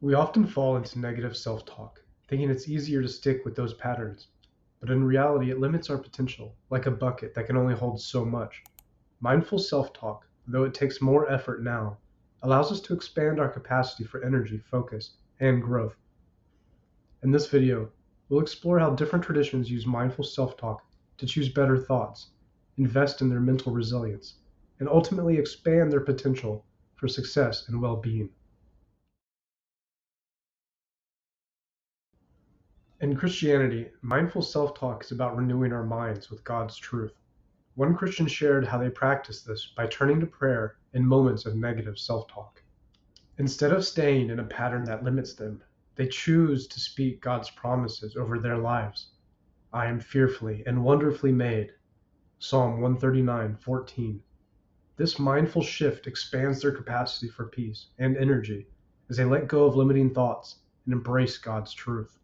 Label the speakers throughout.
Speaker 1: We often fall into negative self-talk, thinking it's easier to stick with those patterns. But in reality, it limits our potential, like a bucket that can only hold so much. Mindful self-talk, though it takes more effort now, allows us to expand our capacity for energy, focus, and growth. In this video, we'll explore how different traditions use mindful self-talk to choose better thoughts, invest in their mental resilience, and ultimately expand their potential for success and well-being. In Christianity, mindful self-talk is about renewing our minds with God's truth. One Christian shared how they practice this by turning to prayer in moments of negative self-talk. Instead of staying in a pattern that limits them, they choose to speak God's promises over their lives. I am fearfully and wonderfully made. Psalm 139:14. This mindful shift expands their capacity for peace and energy as they let go of limiting thoughts and embrace God's truth.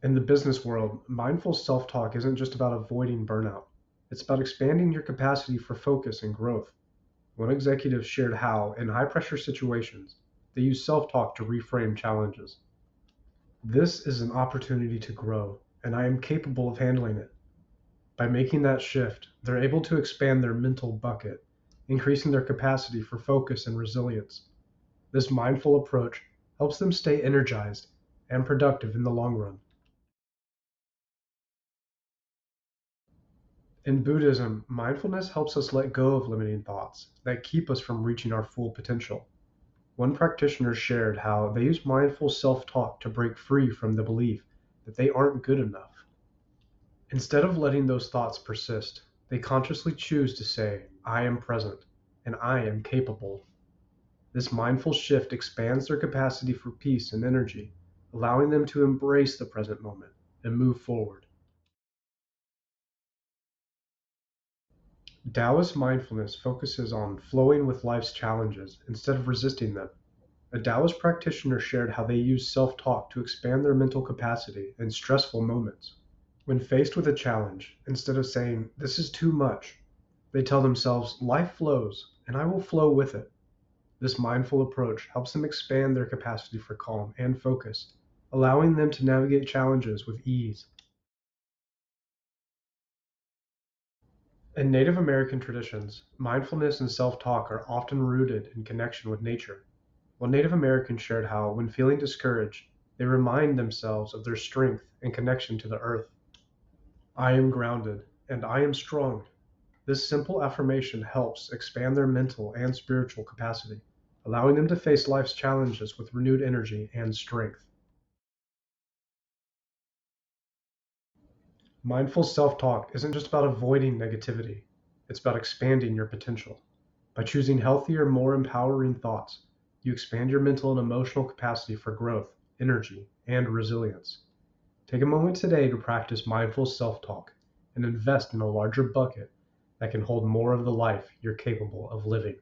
Speaker 1: In the business world, mindful self-talk isn't just about avoiding burnout. It's about expanding your capacity for focus and growth. One executive shared how, in high-pressure situations, they use self-talk to reframe challenges. This is an opportunity to grow, and I am capable of handling it. By making that shift, they're able to expand their mental bucket, increasing their capacity for focus and resilience. This mindful approach helps them stay energized and productive in the long run. In Buddhism, mindfulness helps us let go of limiting thoughts that keep us from reaching our full potential. One practitioner shared how they use mindful self-talk to break free from the belief that they aren't good enough. Instead of letting those thoughts persist, they consciously choose to say, I am present and I am capable. This mindful shift expands their capacity for peace and energy, allowing them to embrace the present moment and move forward. Taoist mindfulness focuses on flowing with life's challenges instead of resisting them. A Taoist practitioner shared how they use self-talk to expand their mental capacity in stressful moments. When faced with a challenge, instead of saying, this is too much, they tell themselves, life flows, and I will flow with it. This mindful approach helps them expand their capacity for calm and focus, allowing them to navigate challenges with ease. In Native American traditions, mindfulness and self-talk are often rooted in connection with nature. One Native American shared how, when feeling discouraged, they remind themselves of their strength and connection to the earth. I am grounded, and I am strong. This simple affirmation helps expand their mental and spiritual capacity, allowing them to face life's challenges with renewed energy and strength. Mindful self-talk isn't just about avoiding negativity, it's about expanding your potential. By choosing healthier, more empowering thoughts, you expand your mental and emotional capacity for growth, energy, and resilience. Take a moment today to practice mindful self-talk and invest in a larger bucket that can hold more of the life you're capable of living.